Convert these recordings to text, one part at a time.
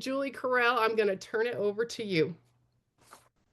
Julie Correll, I'm going to turn it over to you.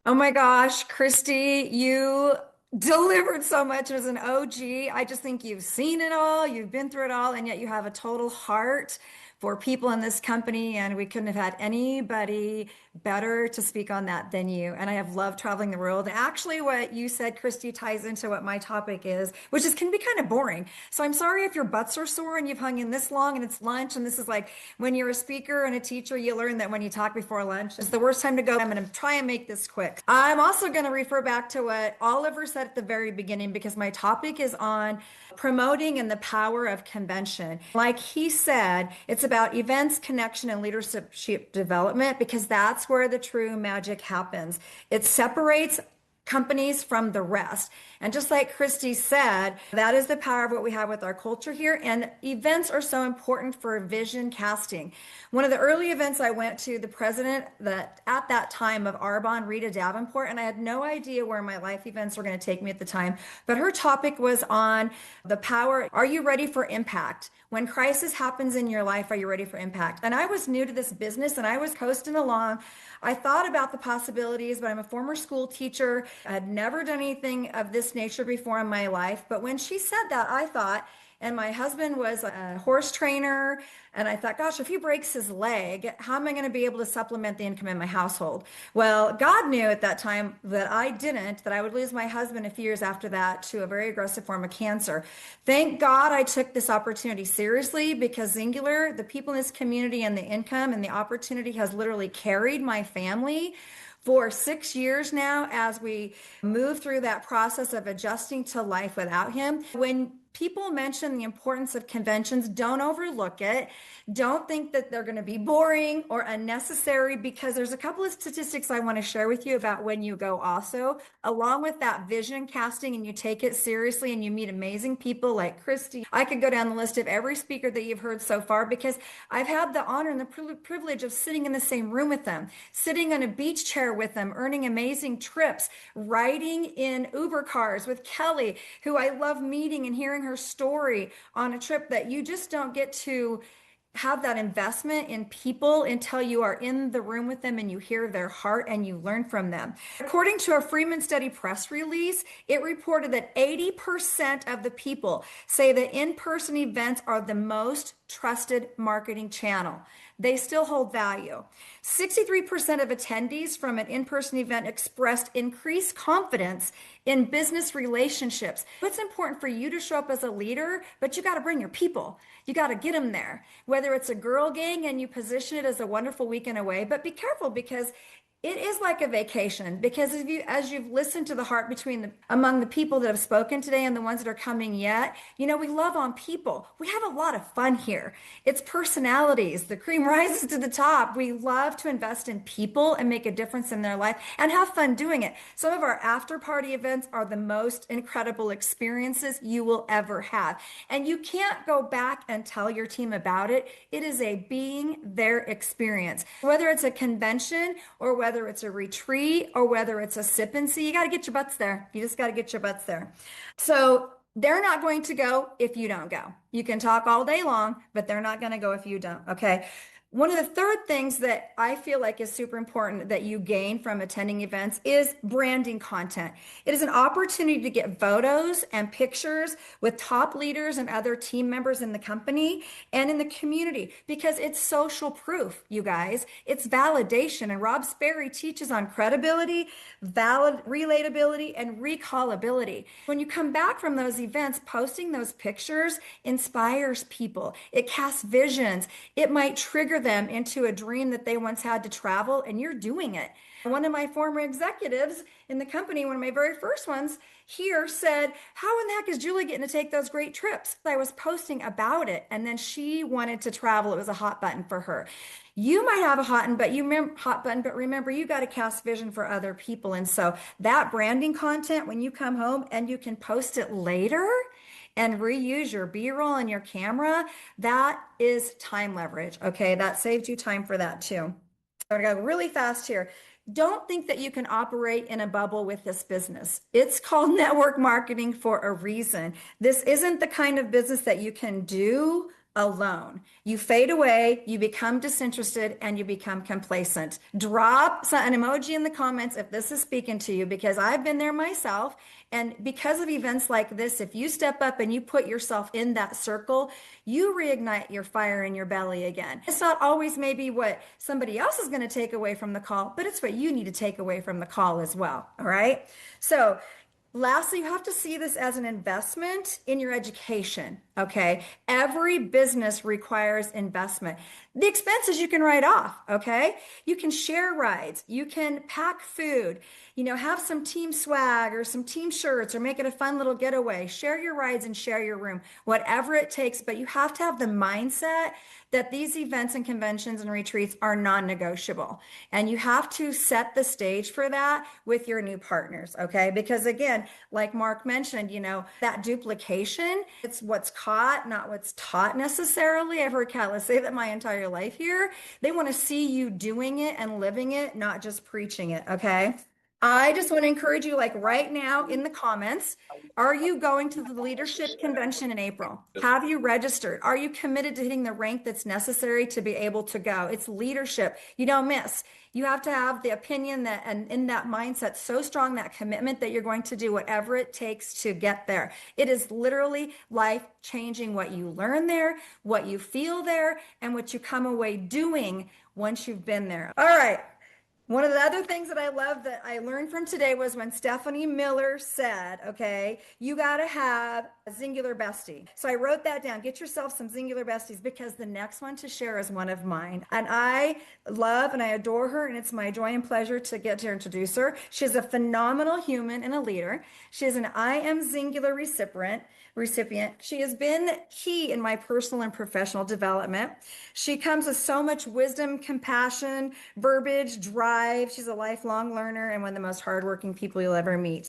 Oh my gosh, Christy, you delivered so much as an OG. I just think you've seen it all, you've been through it all, and yet you have a total heart for people in this company. And we couldn't have had anybody better to speak on that than you. And I have loved traveling the world. Actually, what you said, Christy, ties into what my topic is, which is can be kind of boring. So I'm sorry if your butts are sore and you've hung in this long and it's lunch. And this is like when you're a speaker and a teacher, you learn that when you talk before lunch, it's the worst time to go. I'm going to try and make this quick. I'm also going to refer back to what Oliver said at the very beginning because my topic is on promoting and the power of convention. Like he said, it's about events, connection, and leadership development because that's where the true magic happens. It separates companies from the rest. And just like Christy said, that is the power of what we have with our culture here. And events are so important for vision casting. One of the early events I went to, the president that at that time of Arbonne, Rita Davenport, and I had no idea where my life events were going to take me at the time, but her topic was on the power. Are you ready for impact? When crisis happens in your life, are you ready for impact? And I was new to this business and I was coasting along. I thought about the possibilities, but I'm a former school teacher. I had never done anything of this nature before in my life. But when she said that, I thought, and my husband was a horse trainer. And I thought, gosh, if he breaks his leg, how am I going to be able to supplement the income in my household? Well, God knew at that time that I didn't, that I would lose my husband a few years after that to a very aggressive form of cancer. Thank God I took this opportunity seriously because Singular, the people in this community and the income and the opportunity has literally carried my family for 6 years now as we move through that process of adjusting to life without him. When people mention the importance of conventions, don't overlook it. Don't think that they're going to be boring or unnecessary because there's a couple of statistics I want to share with you about when you go also, along with that vision casting and you take it seriously and you meet amazing people like Christy. I could go down the list of every speaker that you've heard so far because I've had the honor and the privilege of sitting in the same room with them, sitting on a beach chair with them, earning amazing trips, riding in Uber cars with Kelly, who I love meeting and hearing her story on a trip that you just don't get to have that investment in people until you are in the room with them and you hear their heart and you learn from them. According to a Freeman Study press release, it reported that 80% of the people say that in-person events are the most trusted marketing channel. They still hold value. 63% of attendees from an in-person event expressed increased confidence in business relationships. It's important for you to show up as a leader, but you got to bring your people. You got to get them there. Whether it's a girl gang and you position it as a wonderful weekend away, but be careful because it is like a vacation because if you, as you've listened to the heart among the people that have spoken today and the ones that are coming yet, we love on people. We have a lot of fun here. It's personalities. The cream rises to the top. We love to invest in people and make a difference in their life and have fun doing it. Some of our after party events are the most incredible experiences you will ever have. And you can't go back and tell your team about it. It is a being their experience. Whether it's a convention or whether it's a retreat or whether it's a sip and see, you got to get your butts there. You just got to get your butts there. So they're not going to go if you don't go. You can talk all day long, but they're not going to go if you don't. Okay. One of the third things that I feel like is super important that you gain from attending events is branding content. It is an opportunity to get photos and pictures with top leaders and other team members in the company and in the community because it's social proof, you guys. It's validation. And Rob Sperry teaches on credibility, valid relatability, and recallability. When you come back from those events, posting those pictures inspires people. It casts visions. It might trigger them into a dream that they once had to travel, and you're doing it. One of my former executives in the company, one of my very first ones here, said, how in the heck is Julie getting to take those great trips? I was posting about it, and then she wanted to travel. It was a hot button for her. You might have a hot button, but remember, you got to cast vision for other people. And so that branding content, when you come home and you can post it later, and reuse your B-roll and your camera, that is time leverage. Okay, that saves you time for that too. I'm gonna go really fast here. Don't think that you can operate in a bubble with this business. It's called network marketing for a reason. This isn't the kind of business that you can do alone. You fade away, you become disinterested, and you become complacent. Drop an emoji in the comments if this is speaking to you, because I've been there myself. And because of events like this, if you step up and you put yourself in that circle, you reignite your fire in your belly again. It's not always maybe what somebody else is going to take away from the call, but it's what you need to take away from the call as well. All right. So, lastly, you have to see this as an investment in your education. Okay. Every business requires investment. The expenses you can write off. Okay. You can share rides. You can pack food, have some team swag or some team shirts or make it a fun little getaway. Share your rides and share your room, whatever it takes. But you have to have the mindset that these events and conventions and retreats are non-negotiable. And you have to set the stage for that with your new partners, okay? Because again, like Mark mentioned, that duplication, it's what's caught, not what's taught necessarily. I've heard Kyla say that my entire life here. They want to see you doing it and living it, not just preaching it, okay? I just want to encourage you, like right now in the comments, are you going to the leadership convention in April? Have you registered? Are you committed to hitting the rank that's necessary to be able to go? It's leadership. You don't miss. You have to have the opinion that and in that mindset so strong, that commitment that you're going to do whatever it takes to get there. It is literally life changing what you learn there, what you feel there, and what you come away doing once you've been there. All right. One of the other things that I love that I learned from today was when Stephanie Miller said, okay, you got to have a singular bestie. So I wrote that down. Get yourself some singular besties, because the next one to share is one of mine. And I love and I adore her, and it's my joy and pleasure to get to introduce her. She's a phenomenal human and a leader. She is an I Am Singular recipient. She has been key in my personal and professional development. She comes with so much wisdom, compassion, verbiage, drive. She's a lifelong learner and one of the most hardworking people you'll ever meet.